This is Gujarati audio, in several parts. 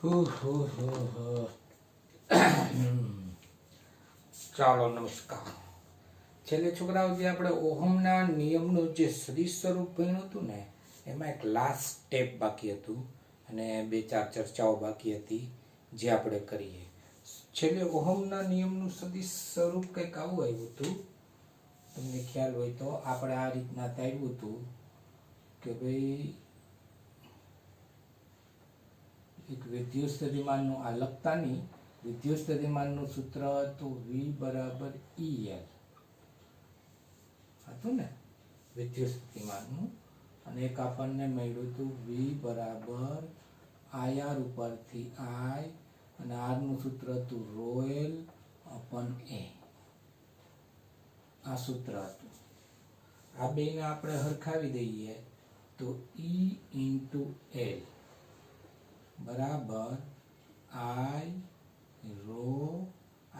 ચાલો નમસ્કાર. છેલ્લે છોકરાઓ જે આપણે ઓહમના નિયમનું જે સદિશ સ્વરૂપ ભણ્યું હતું ને એમાં એક લાસ્ટ સ્ટેપ બાકી હતું અને 2-4 ચર્ચાઓ બાકી હતી જે આપણે કરીએ. છેલ્લે ઓહમના નિયમનું સદિશ સ્વરૂપ કંઈક આવું આવ્યું હતું. તમને ખ્યાલ હોય તો આપણે આ રીતના આવ્યું હતું કે ભાઈ એક વિદ્યુતસ્થિતિમાનનું આ લખતાની વિદ્યુતસ્થિતિમાનનું સૂત્ર હતું V બરાબર EL હતું ને વિદ્યુતસ્થિતિમાનનું, અને એક આપણને મળ્યું હતું V બરાબર IR ઉપરથી I, અને R નું સૂત્ર હતું ρL અપન A. આ સૂત્ર હતું. આ બેને આપણે હરખાવી દઈએ તો E into L બરાબર I રો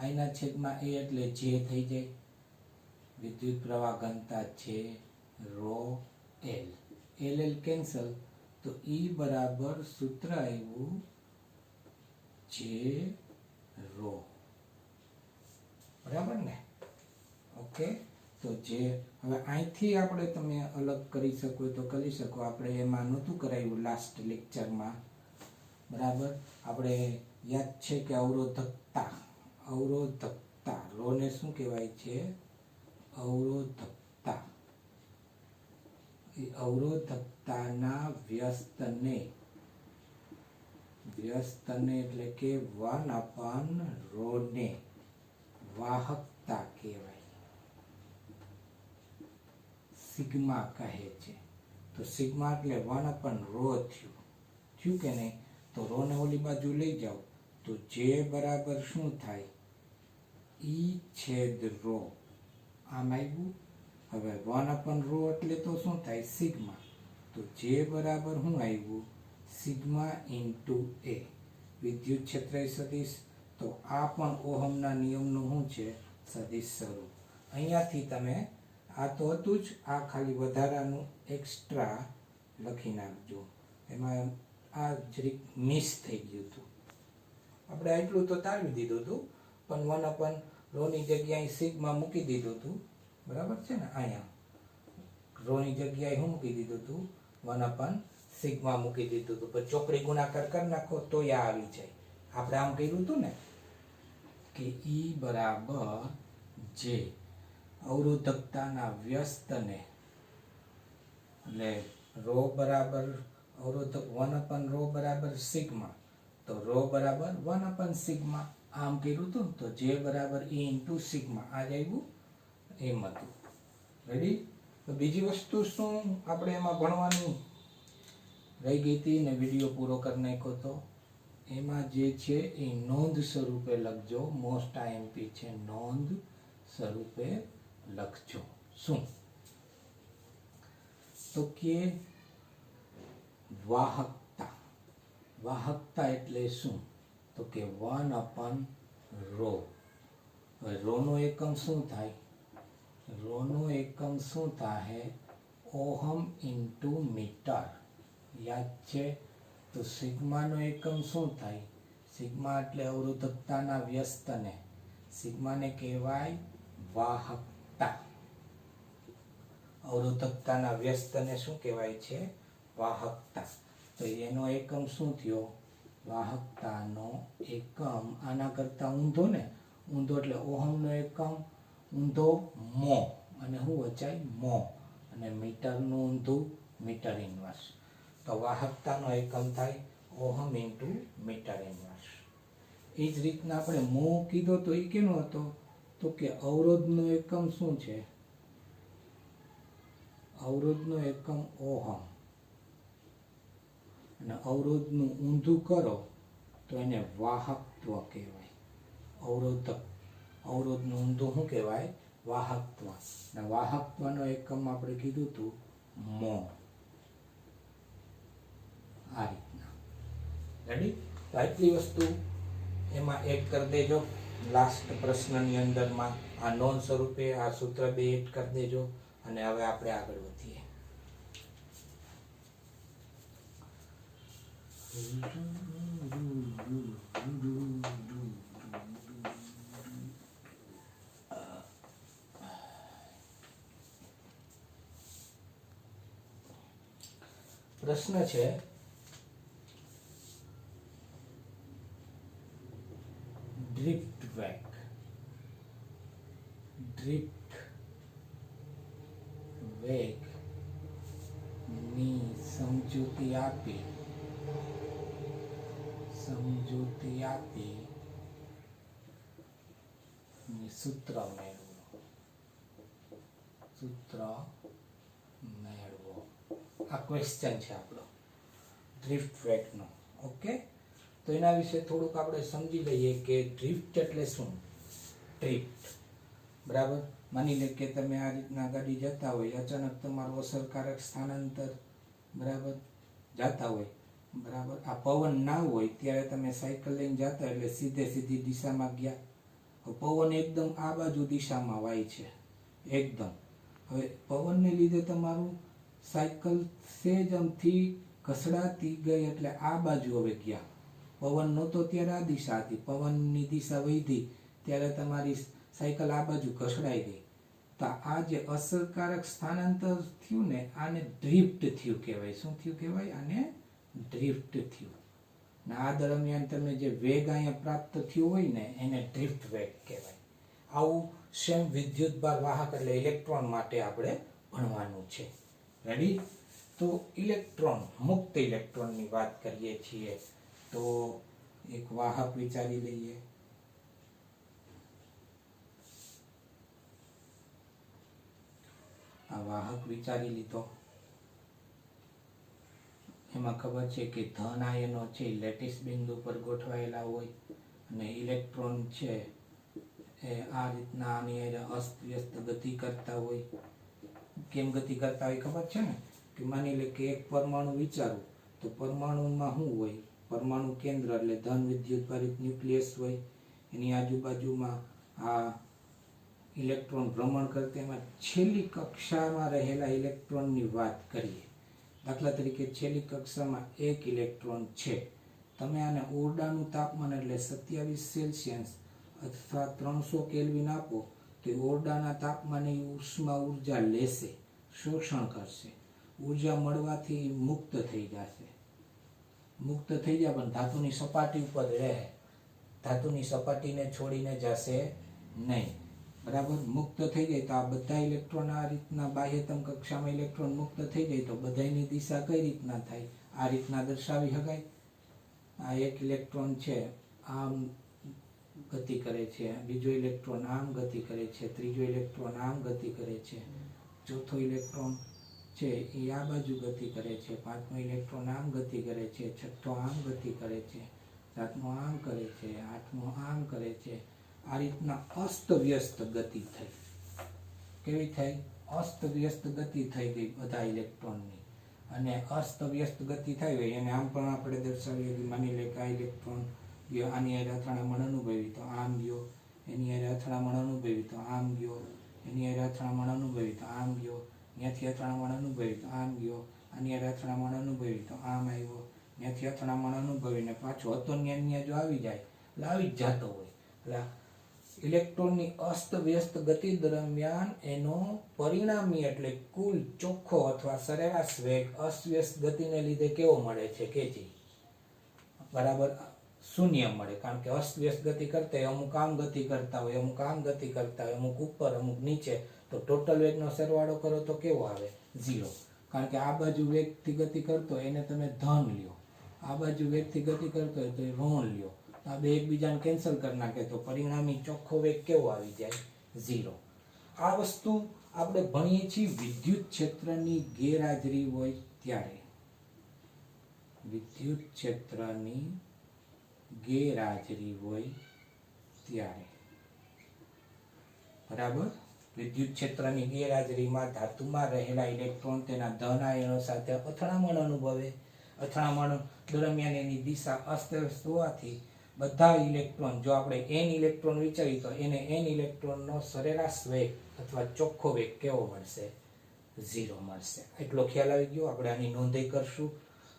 I ના છેદમાં A એટલે J થઈ જાય, વિદ્યુત પ્રવાહ ઘનતા છે રો L. L કેન્સલ તો E બરાબર સૂત્ર આવ્યું J રો. બરાબર ને? ઓકે. તો જે હવે અહીંથી આપણે તમે અલગ કરી શકો તો કરી શકો. આપણે એમાં નહોતું કરાવ્યું લાસ્ટ લેક્ચરમાં. બરાબર, આપણે યાદ છે કે અવરોધકતા રોને શું કહેવાય છે? અવરોધકતા. એ અવરોધકતાના વ્યસ્તને એટલે કે 1/ρ ને વાહકતા કહેવાય, સિગ્મા કહે છે. તો સિગ્મા એટલે 1/ρ થયું કે નહીં? તો રો ને ઓલી બાજુ લઈ જાઓ તો J બરાબર શું થાય? E છેદ રો. આમ આવ્યું. હવે 1/ρ એટલે તો શું થાય? સિગ્મા. તો J બરાબર શું આવ્યું? Sigma into A. વિદ્યુત ક્ષેત્ર સદિશ. તો આ પણ ઓહમના નિયમનું શું છે? સદિશ સ્વરૂપ. અહીંયાથી તમે આ તો હતું જ, આ ખાલી વધારાનું એક્સ્ટ્રા લખી નાખજો. એમાં આ જરીક મિસ થઈ ગયું હતું. આપણે એટલું તો તારવી દીધું હતું, પણ 1/ρ ની જગ્યાએ સિગ્મા મૂકી દીધું હતું. બરાબર છે ને? અહીંયા ρ ની જગ્યાએ શું મૂકી દીધું હતું? 1/σ મૂકી દીધું હતું. પણ ચોકડી ગુણાકાર કરી નાખો તો આ આવી જાય. આપણે આમ કર્યું હતું ને કે E બરાબર J અવરોધકતાના વ્યસ્તને, એટલે ρ બરાબર અવરોધક 1/ρ બરાબર સિગ્મા, તો ρ બરાબર 1/σ. આમ કર્યું હતું તો J બરાબર E ઇન્ટુ સિગ્મા. આ જ આવ્યું. એમ હતું. રેડી? તો બીજી વસ્તુ શું આપણે એમાં ભણવાની રહી ગઈ હતી ને વિડીયો પૂરો કરી નાખ્યો તો એમાં જે છે એ નોંધ સ્વરૂપે લખજો. મોસ્ટ IMP છે, નોંધ સ્વરૂપે લખજો. શું? તો કે વાહકતા એટલે શું? તો કે 1/ρ. રો નો એકમ શું થાય? રો નો એકમ શું થાય? Ohm into metre. યાદ છે? તો સિગ્મા નો એકમ શું થાય? સિગ્મા એટલે અવરોધકતાના વ્યસ્તને, સિગ્માને કહેવાય વાહકતા. અવરોધકતાના વ્યસ્તને શું કહેવાય છે? વાહકતા. તો એનો એકમ શું થયો? વાહકતાનો એકમ આના કરતા ઊંધો ને, ઊંધો એટલે ઓહમનો એકમ ઊંધો મો, અને શું વચાય? મો. અને મીટરનું ઊંધું મીટર ઇન્વર્સ. તો વાહકતાનો એકમ થાય ઓહમ ઇન્ટુ મીટર ઇન્વર્સ. એ જ રીતના આપણે મો કીધો તો એ કેનો હતો? તો કે અવરોધનો એકમ શું છે? અવરોધનો એકમ ઓહમ. અને અવરોધનું ઊંધું કરો તો એને વાહકત્વ કહેવાય. અવરોધનું ઊંધું શું કહેવાય? વાહકત્વ. અને વાહકત્વનો એકમ આપણે કીધું હતું મો. આ રીતના. રેડી? તો આટલી વસ્તુ એમાં એડ કરી દેજો. લાસ્ટ પ્રશ્નની અંદરમાં આ નોંધ સ્વરૂપે આ સૂત્ર 2 એડ કરી દેજો. અને હવે આપણે આગળ વધીએ. પ્રશ્ન છે ડ્રિફ્ટ વેગ ની સમજૂતી આપી સૂત્ર મેળવો આ ક્વેશ્ચન છે આપણો ડ્રિફ્ટ વેગનો. ઓકે, તો એના વિશે થોડુંક આપણે સમજી લઈએ કે ડ્રિફ્ટ એટલે શું. ડ્રિફ્ટ બરાબર, માની લે કે તમે આ રીતના ગાડી જતા હોય, અચાનક તમારું અસરકારક સ્થાનાંતર બરાબર જતા હોય બરાબર, આ પવન ના હોય ત્યારે તમે સાયકલ લઈને જતા એટલે સીધી દિશામાં ગયા. પવન એકદમ આ બાજુ દિશામાં વાય છે એકદમ. હવે પવનને લીધે તમારું સાયકલ સેજમથી ઘસડાતી ગઈ એટલે આ બાજુ હવે ગયા. પવન નહોતો ત્યારે આ દિશા હતી, પવનની દિશા વધી ત્યારે તમારી સાયકલ આ બાજુ ઘસડાઈ ગઈ. તો આ જે અસરકારક સ્થાનાંતર થયું ને આને ડ્રિફ્ટ થયું કહેવાય. શું થયું કહેવાય? આને ડ્રિફ્ટ થયું. ને આ દરમિયાન તમે જે વેગ અહીંયા પ્રાપ્ત થયો હોય ને એને ડ્રિફ્ટ વેગ કહેવાય. આવું સેમ વિદ્યુતભાર વાહક એટલે ઇલેક્ટ્રોન માટે આપણે ભણવાનું છે. રેડી? તો ઇલેક્ટ્રોન, મુક્ત ઇલેક્ટ્રોનની વાત કરીએ છીએ તો એક વાહક વિચારી લઈએ. આ વાહક વિચારી લીધો. એમાં ખબર છે કે ધન આયનો છે લેટિસ બિંદુ પર ગોઠવાયેલા હોય અને ઇલેક્ટ્રોન છે એ આ રીતના આની અસ્ત વ્યસ્ત ગતિ કરતા હોય. કેમ ગતિ કરતા હોય ખબર છે ને? કે માની લે કે એક પરમાણુ વિચારું તો પરમાણુમાં શું હોય? પરમાણુ કેન્દ્ર એટલે ધન વિદ્યુતભારિત ન્યુક્લિયસ હોય. એની આજુબાજુમાં આ ઇલેક્ટ્રોન ભ્રમણ કરતા. એમાં છેલ્લી કક્ષામાં રહેલા ઇલેક્ટ્રોનની વાત કરીએ. દાખલા તરીકે છેલ્લી કક્ષામાં એક ઇલેક્ટ્રોન છે. તમે આને ઓરડાનું તાપમાન એટલે 27 સેલ્સિયસ અથવા 300 કેલ્વિન આપો તો ઓરડાના તાપમાને ઉષ્મા ઉર્જા લેશે, શોષણ કરશે. ઉર્જા મળવાથી મુક્ત થઈ જશે. મુક્ત થઈ જાય પણ ધાતુની સપાટી ઉપર રહે, ધાતુની સપાટીને છોડીને જશે નહીં. બરાબર, મુક્ત થઈ જાય તો આ બધા ઇલેક્ટ્રોન આ રીતના બાહ્યતમ કક્ષામાં ઇલેક્ટ્રોન મુક્ત થઈ જાય તો બધાની દિશા કઈ રીતના થાય? આ રીતના દર્શાવી શકાય. આ એક ઇલેક્ટ્રોન છે આમ ગતિ કરે છે, બીજો ઇલેક્ટ્રોન આમ ગતિ કરે છે, ત્રીજો ઇલેક્ટ્રોન આમ ગતિ કરે છે, ચોથો ઇલેક્ટ્રોન છે એ આ બાજુ ગતિ કરે છે, પાંચમો ઇલેક્ટ્રોન આમ ગતિ કરે છે, છઠ્ઠો આમ ગતિ કરે છે, સાતમો આમ કરે છે, આઠમો આમ કરે છે. આ રીતના અસ્તવ્યસ્ત ગતિ થઈ. કેવી થઈ? અસ્તવ્યસ્ત ગતિ થઈ ગઈ બધા ઇલેક્ટ્રોનની. અને અસ્તવ્યસ્ત ગતિ થઈ હોય એને આમ પણ આપણે દર્શાવીએ. માની લે કે આ ઇલેક્ટ્રોન ગયો આની હારે અથડામણ અનુભવી તો આમ ગયો, એની હારે અથડામણ અનુભવી તો આમ ગયો, એની હારે અથડામણ અનુભવી તો આમ ગયો, ત્યાંથી અથડામણ અનુભવી તો આમ ગયો, આની હારે અથડામણ અનુભવી તો આમ આવ્યો, ત્યાંથી અથડામણ અનુભવીને પાછો હતો ત્યાં જો આવી જાય એટલે આવી જ જતો હોય. એટલે ઇલેક્ટ્રોનની અસ્તવ્યસ્ત ગતિ દરમિયાન એનો પરિણામી એટલે કુલ ચોખ્ખો અથવા સરેરાશ વેગ અસ્તવ્યસ્ત ગતિને લીધે કેવો મળે છે? કેજી બરાબર શૂન્ય મળે. કારણ કે અસ્તવ્યસ્ત ગતિ કરતા હોય, અમુક આમ ગતિ કરતા હોય, અમુક આમ ગતિ કરતા હોય, અમુક ઉપર અમુક નીચે, તો ટોટલ વેગનો સરવાળો કરો તો કેવો આવે? 0. કારણ કે આ બાજુ વેગથી ગતિ કરતો હોય એને તમે ધન લ્યો, આ બાજુ વેગથી ગતિ કરતો હોય તો એ ઋણ લ્યો. આ બે એકબીજાને કેન્સલ કરી નાખે તો પરિણામી ચોખ્ખો વેગ કેવો આવી જાય? 0. આ વસ્તુ આપણે ભણીએ છીએ વિદ્યુત ક્ષેત્રની ગેરહાજરી હોય ત્યારે. વિદ્યુત ક્ષેત્રની ગેરહાજરી હોય ત્યારે બરાબર. વિદ્યુત ક્ષેત્રની ગેરહાજરીમાં ધાતુમાં રહેલા ઇલેક્ટ્રોન તેના ધન આયનો સાથે અથડામણ અનુભવે. અથડામણ દરમિયાન એની દિશા અસ્તવ્યસ્ત હોવાથી બધા ઇલેક્ટ્રોન, જો આપણે n ઇલેક્ટ્રોન વિચારીએ તો એને n ઇલેક્ટ્રોનનો સરેરાશ વેગ અથવા ચોખ્ખો વેગ કેવો મળશે? 0 મળશે. એટલો ખ્યાલ આવી ગયો. આપણે આની નોંધ કરશું.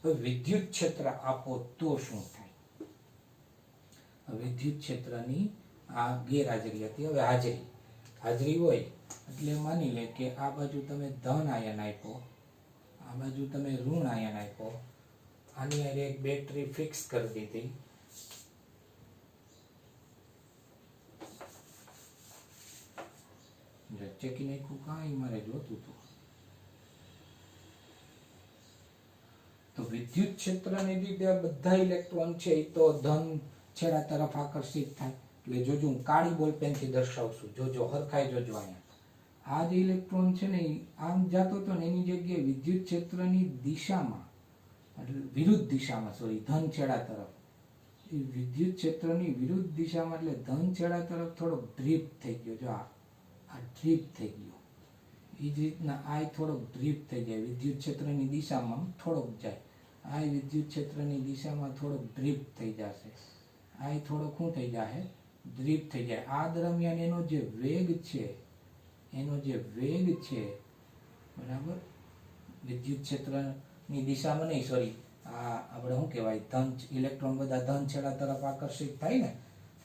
હવે વિદ્યુત ક્ષેત્ર આપો તો શું થાય? વિદ્યુત ક્ષેત્રની આ ગેરહાજરી હતી, હવે હાજરી હોય એટલે માની લે કે આ બાજુ તમે ધન આયન આપ્યો, આ બાજુ તમે ઋણ આયન આપ્યો, આની હારે એક બેટરી ફિક્સ કરી દીધી, ચેકી નાખ્યું કાંઈ મારે જોતું હતું. તો વિદ્યુત ક્ષેત્રને લીધે બધા ઇલેક્ટ્રોન છે એ તો ધન છેડા તરફ આકર્ષિત થાય. એટલે જોજો હું કાળી બોલપેનથી દર્શાવશું, જોજો હરખાઈ જોજો. અહીંયા આ જે ઇલેક્ટ્રોન છે ને એ આમ જતો હતો ને એની જગ્યાએ વિદ્યુત ક્ષેત્રની દિશામાં, એટલે વિરુદ્ધ દિશામાં, સોરી, ધન છેડા તરફ, એ વિદ્યુત ક્ષેત્રની વિરુદ્ધ દિશામાં એટલે ધન છેડા તરફ થોડોક ડ્રીપ થઈ ગયો. જો આ ડ્રીપ થઈ ગયો. એ જ રીતના આ થોડોક ડ્રીપ થઈ જાય, વિદ્યુત ક્ષેત્રની દિશામાં થોડોક જાય, આ વિદ્યુત ક્ષેત્રની દિશામાં થોડોક ડ્રીપ થઈ જશે, આ થોડોક શું થઈ જશે? ડ્રીપ થઈ જાય. આ દરમિયાન એનો જે વેગ છે, બરાબર, વિદ્યુત ક્ષેત્રની દિશામાં નહીં, સોરી, આ આપણે શું કહેવાય, ધન ઇલેક્ટ્રોન બધા ધન છેડા તરફ આકર્ષિત થાય ને,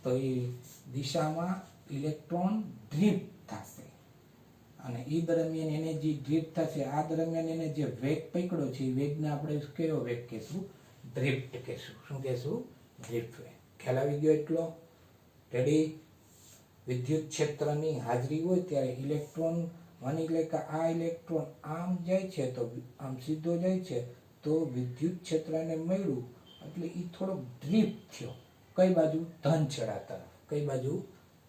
તો એ દિશામાં ઇલેક્ટ્રોન ડ્રીપ થશે. અને એ દરમિયાન એને જે ડ્રીપ થશે, આ દરમિયાન એને જે વેગ પકડ્યો છે એ વેગને આપણે કયો વેગ કહેશું? ડ્રિફ્ટ કહેશું. શું કહેશું? ડ્રિફ્ટ વેગ. ખ્યાલ આવી ગયો એટલો? રેડી? વિદ્યુત ક્ષેત્રની હાજરી હોય ત્યારે ઇલેક્ટ્રોન, માની લે કે આ ઇલેક્ટ્રોન આમ જાય છે, તો આમ સીધો જાય છે, તો વિદ્યુત ક્ષેત્રને મળ્યું એટલે એ થોડોક ડ્રીપ થયો. કઈ બાજુ? ધન છેડા તરફ. કઈ બાજુ?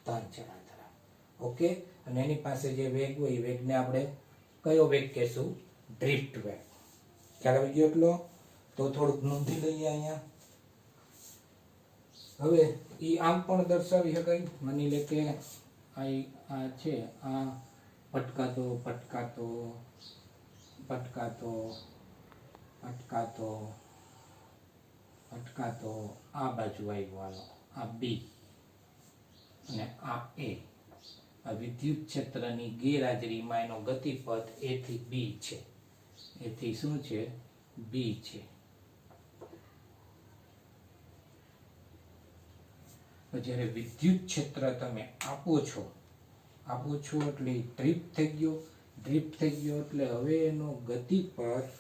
ધન છેડા તરફ. ઓકે. અને એની પાસે જે વેગ હોય એ વેગને આપણે કયો વેગ કહેશું? ડ્રિફ્ટ વેગ. ખ્યાલ આવી ગયો એટલો? તો થોડુંક નોંધી લઈએ અહીંયા. હવે એ આમ પણ દર્શાવી શકાય, માની લે કે આ છે, આ પટકાતો પટકાતો પટકાતો પટકાતો પટકાતો આ બાજુ આવ્યો, હાલો, આ બી અને આ એ. આ વિદ્યુત ક્ષેત્રની ગેરહાજરીમાં એનો ગતિપથ એ થી બી છે. એથી શું છે? બી છે. જ્યારે વિદ્યુત ક્ષેત્ર તમે આપો છો એટલે ડ્રીપ થઈ ગયો. ડ્રીપ થઈ ગયો એટલે હવે એનો ગતિપથ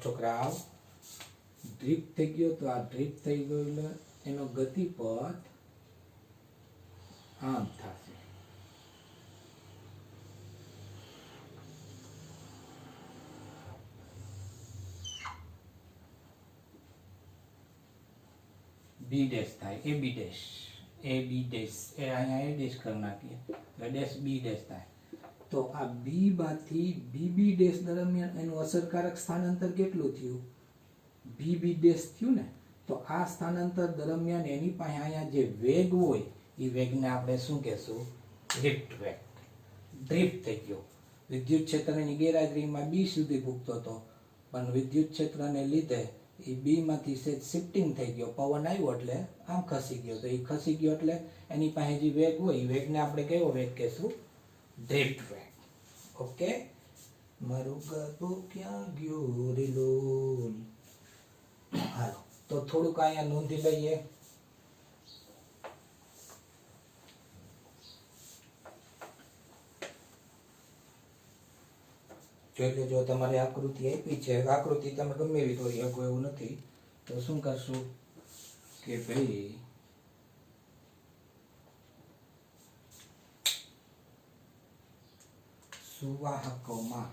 છોકરાઓ, ડ્રીપ થઈ ગયો તો આ ડ્રીપ થઈ ગયો એટલે એનો ગતિપથ આમ થશે. બી ડેશ થાય, એ બી ડેશ, એ અહીંયા એ ડેશ કરી નાખીએ એટલે ડેશ બી ડેશ થાય. તો આ બી બાથી બી ડેશ દરમિયાન એનું અસરકારક સ્થાનાંતર કેટલું થયું? બી ડેશ થયું ને. તો આ સ્થાનાંતર દરમિયાન એની પાસે અહીંયા જે વેગ હોય એ વેગને આપણે શું કહેશું? ડ્રિફ્ટ વેગ. ડ્રિફ્ટ થઈ ગયો. વિદ્યુત ક્ષેત્રની ગેરહાજરીમાં બી સુધી ભૂગતો હતો, પણ વિદ્યુત ક્ષેત્રને લીધે એ બી માંથી શિફ્ટિંગ થઈ ગયો, પવન આવ્યો એટલે આમ ખસી ગયો. તો એ ખસી ગયો એટલે એની પાસે જે વેગ હોય એ વેગને આપણે કયો વેગ કહેશું? ડ્રિફ્ટ વેગ. ઓકે. મારું ગરબો ક્યાં ગયો રે લોલ. હાલો, તો થોડુંક અહીંયા નોંધી લઈએ. જોઈ લેજો, તમારે આકૃતિ આપી છે, આકૃતિ તમે ગમે એવી દોરી શકો એવું નથી. તો શું કરશું કે ભાઈ સુવાહકોમાં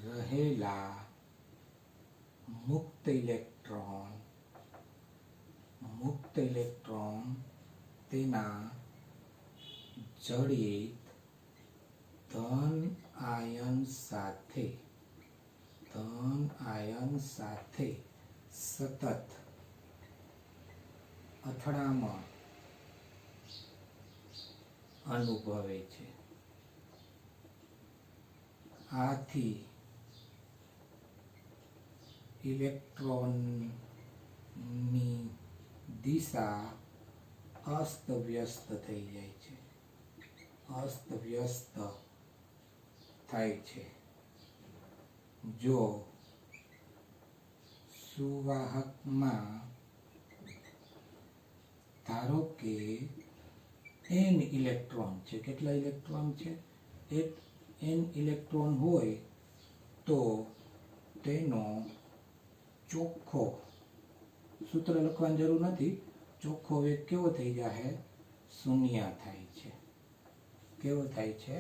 રહેલા મુક્ત ઇલેક્ટ્રોન તેના જડિત ધન આયન સાથે સતત અથડામણ અનુભવે છે. આથી ઇલેક્ટ્રોનની દિશા અસ્તવ્યસ્ત થઈ જાય છે, અસ્તવ્યસ્ત થાય છે. જો સુવાહકમાં ધારો કે n ઇલેક્ટ્રોન છે, કેટલા ઇલેક્ટ્રોન છે? n ઇલેક્ટ્રોન હોય તો તેનો ચોખ્ખો, સૂત્ર લખવાની જરૂર નથી, ચોખ્ખો વેગ કેવો થઈ જાય? શૂન્ય થાય છે. કેવો થાય છે?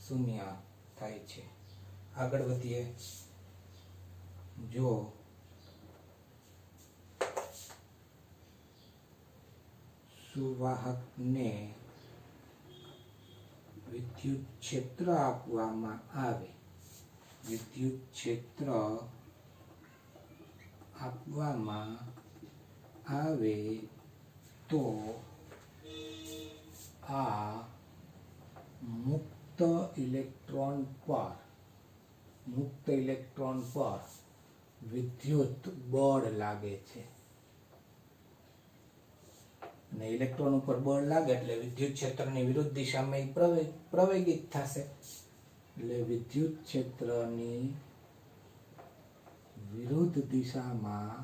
શૂન્ય થાય છે. આગળ વધીએ. જો સુવાહકને વિદ્યુત ક્ષેત્ર આપવામાં આવે, વિદ્યુત ક્ષેત્ર આપવામાં આવે તો આ મુક્ત ઇલેક્ટ્રોન પર વિદ્યુત બળ લાગે છે. અને ઇલેક્ટ્રોન ઉપર બળ લાગે એટલે વિદ્યુત ક્ષેત્રની વિરુદ્ધ દિશામાં પ્રવેગિત થશે. એટલે વિદ્યુત ક્ષેત્રની વિરુદ્ધ દિશામાં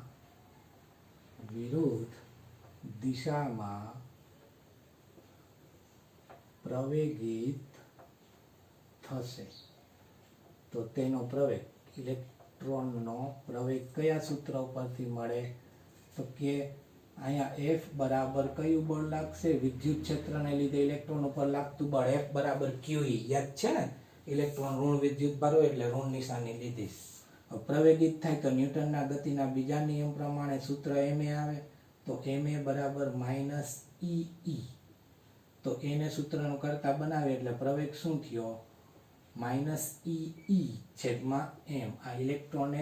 પ્રવેગિત થશે. તો તેનો પ્રવેગ, ઇલેક્ટ્રોનનો પ્રવેગ કયા સૂત્ર ઉપરથી મળે? તો કે અહીંયા F બરાબર કયું બળ લાગશે? વિદ્યુત ક્ષેત્રને લીધે ઇલેક્ટ્રોન ઉપર લાગતું બળ F બરાબર QE. યાદ છે ને? ઇલેક્ટ્રોન ઋણ વિદ્યુત ભાર હોય એટલે ઋણ નિશાની લીધી. પ્રવેગિત થાય તો ન્યૂટનના ગતિના બીજા નિયમ પ્રમાણે સૂત્ર ma આવે. તો ma બરાબર -EE. તો એને સૂત્રનું કરતા બનાવે એટલે પ્રવેગ શું થયો? -EE છેદમાં m. આ ઇલેક્ટ્રોને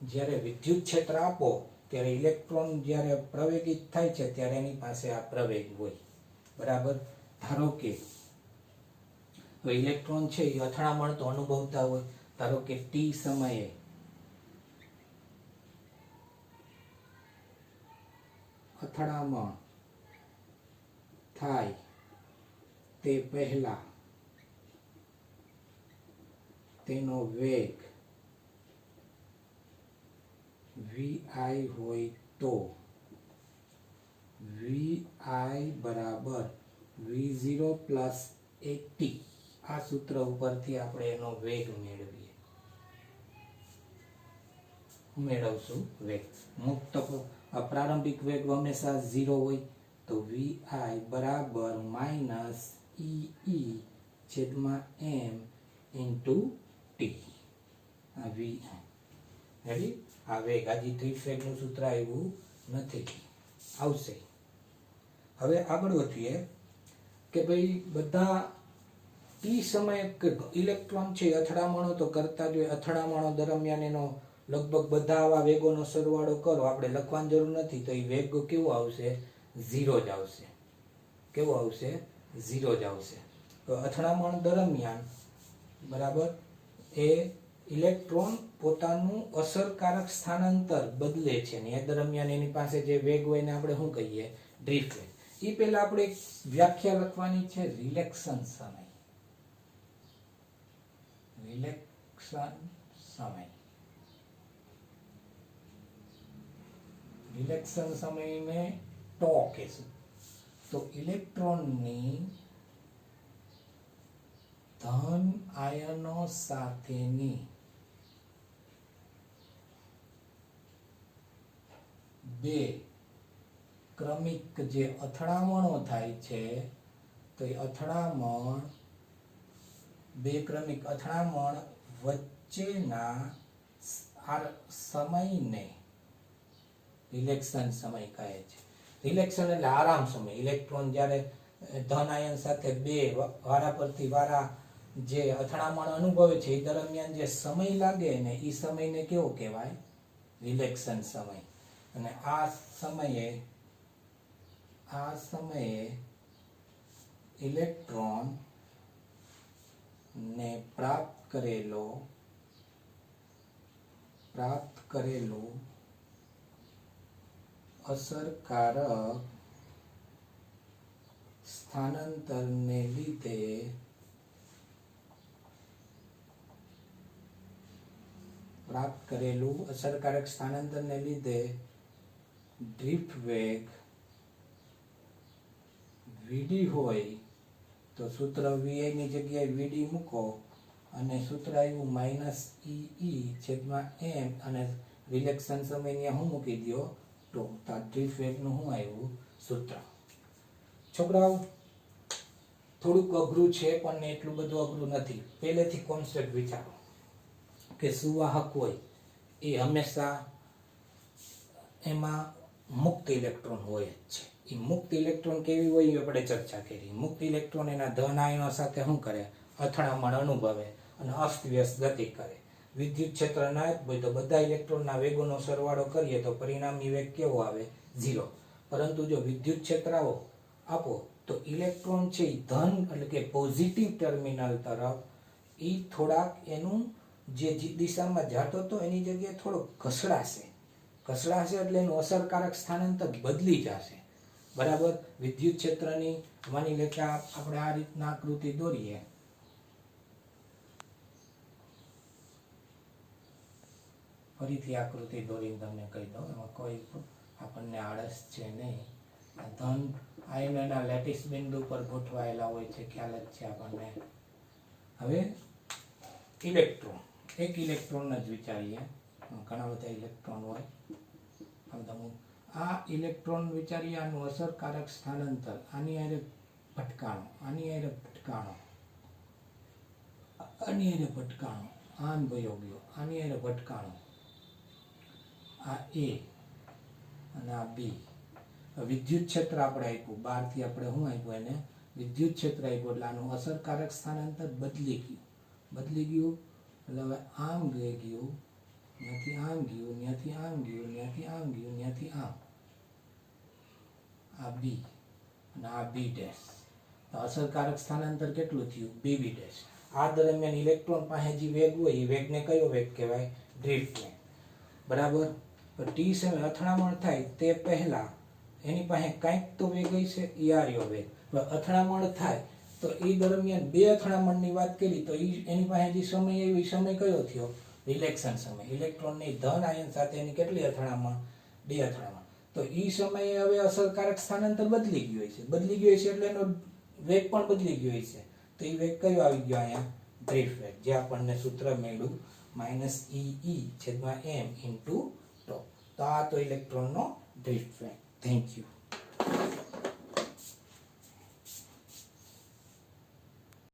જ્યારે વિદ્યુત ક્ષેત્ર આપો ત્યારે ઇલેક્ટ્રોન જ્યારે પ્રવેગિત થાય છે ત્યારે એની પાસે આ પ્રવેગ હોય. બરાબર? ધારો કે ઇલેક્ટ્રોન છે એ અથડામણ તો અનુભવતા હોય. ધારો કે t સમયે અથડામણ થાય તે પહેલા તેનો વેગ vi હોય તો vi બરાબર v0 પ્લસ at. આ સૂત્ર ઉપરથી આપણે એનો વેગ મેળવશું. વેગ મુક્ત પ્રારંભિક વેગ હંમેશા 0 હોય. તો vi બરાબર -EE છેદમાં m ઇન્ટુ t. આ vi રેડી. આ વેગ હજી ત્રિસ વેગનું સૂત્ર આવ્યું નથી, આવશે. હવે આગળ વધીએ કે ભાઈ બધા ઈ સમયે ઇલેક્ટ્રોન છે અથડામણો તો કરતા જ હોય. અથડામણો દરમિયાન એનો લગભગ બધા આવા વેગોનો સરવાળો કરો, આપણે લખવાની જરૂર નથી. તો એ વેગ કેવો આવશે? 0 જ આવશે. કેવો આવશે? 0 જ આવશે. તો અથડામણ દરમિયાન બરાબર એ ઇલેક્ટ્રોન પોતાનું અસરકારક સ્થાનાંતર બદલે છે ને એ દરમિયાન એની પાસે જે વેગ હોય ને આપણે શું કહીએ? ડ્રિફ્ટ વેગ. એ પહેલા આપણે એક વ્યાખ્યા લખવાની છે, રિલેક્શન સમય. રિલેક્શન સમય. રિલેક્શન સમયને ટો કહેશું. તો ઇલેક્ટ્રોનની ધન આયનો સાથેની બે ક્રમિક જે અથડામણો થાય છે તો એ અથડામણ, બે ક્રમિક અથડામણ વચ્ચેના સમયને રિલેક્શન સમય કહે છે. રિલેક્શન એટલે આરામ સમય. ઇલેક્ટ્રોન જ્યારે ધન આયન સાથે બે વારા પરથી વારા જે અથડામણ અનુભવે છે એ દરમિયાન જે સમય લાગે ને એ સમયને કેવો કહેવાય? રિલેક્શન સમય. અને આ સમયે ઇલેક્ટ્રોન ને પ્રાપ્ત પ્રાપ્ત કરેલું અસરકારક સ્થાનાંતરને લીધે ડ્રિફ્ટ વેગ vd હોય તો સૂત્ર vi ની જગ્યાએ vd મૂકો અને સૂત્ર આવ્યું -ee/m અને રિલેક્શન સમય હું મૂકી દો તો ડ્રિફ્ટ વેગનું શું આવ્યું સૂત્ર. છોકરાઓ થોડુંક અઘરું છે પણ એટલું બધું અઘરું નથી. પહેલેથી કોન્સેપ્ટ વિચારો કે સુવાહક હોય એ હંમેશા એમાં મુક્ત ઇલેક્ટ્રોન હોય જ છે. એ મુક્ત ઇલેક્ટ્રોન કેવી હોય એ આપણે ચર્ચા કરી. મુક્ત ઇલેક્ટ્રોન એના ધન આયનો સાથે શું કરે? અથડામણ અનુભવે અને અસ્તવ્યસ્ત ગતિ કરે. વિદ્યુત ક્ષેત્ર ના હોય તો બધા ઇલેક્ટ્રોનના વેગોનો સરવાળો કરીએ તો પરિણામી વેગ કેવો આવે? 0. પરંતુ જો વિદ્યુત ક્ષેત્ર આપો તો ઇલેક્ટ્રોન છે એ ધન એટલે કે પોઝિટિવ ટર્મિનલ તરફ એ થોડાક એનું જે દિશામાં જતો હતો એની જગ્યાએ થોડો ઘસડાશે એટલે એનું અસરકારક સ્થાનાંતર બદલી જશે. બરાબર. વિદ્યુત ક્ષેત્રની માની લે કે આપણે આ રીતના આકૃતિ દોરીએ. ફરીથી આકૃતિ દોરીને તમને કહી દઉં, એમાં કોઈ આપણને આળસ છે નહીં. ધન આયનના લેટિસ બિંદુ પર ગોઠવાયેલા હોય છે, ખ્યાલ જ છે આપણને. હવે ઇલેક્ટ્રોન, એક ઇલેક્ટ્રોન જ વિચારીએ, ઘણા બધા ઇલેક્ટ્રોન હોય. આ ઇલેક્ટ્રોન વિચારીએ, આનું અસરકારક સ્થાનાંતર આની હારે ભટકાણો, આની હારે ભટકાણો, આની હારે ભટકાણો, આન ભયો ગયો, આની હારે ભટકાણો, આ એ અને આ બી. વિદ્યુત ક્ષેત્ર આપણે આપ્યું, બહારથી આપણે શું આપ્યું એને? વિદ્યુત ક્ષેત્ર આપ્યું એટલે આનું અસરકારક સ્થાનાંતર બદલી ગયું એટલે હવે આમ ગયું, ત્યાંથી આમ ગયું, ત્યાંથી આમ ગયું, ત્યાંથી આમ ગયું, ત્યાંથી આમ. આ બી અને આ બી ડેશ. તો અસરકારક સ્થાનાંતર કેટલું થયું? B B dash. આ દરમિયાન ઇલેક્ટ્રોન પાસે જે વેગ હોય એ વેગને કયો વેગ કહેવાય? ડ્રિફ્ટ વેગ. બરાબર. ટી સમય અથડામણ થાય તે પહેલા એની પાસે કાંઈક તો વેગ હશે, એ આર્યો વેગ. અથડામણ થાય તો એ દરમિયાન બે અથડામણની વાત કરી તો એની પાસે જે સમય આવ્યો એ સમય કયો થયો? રિલેક્શન સમય. ઇલેક્ટ્રોનની ધન આયન સાથે એની કેટલી અથડામણ? 2 અથડામણ. તો એ સમયે હવે અસરકારક સ્થાનાંતર બદલી ગયું છે. એટલે એનો વેગ પણ બદલી ગયો છે. તો એ વેગ કયો આવી ગયો અહીંયા? ડ્રિફ્ટ વેગ. જે આપણને સૂત્ર મળ્યું -ee/m × τ. તો આ તો ઇલેક્ટ્રોનનો ડ્રિફ્ટ વેગ. Thank you.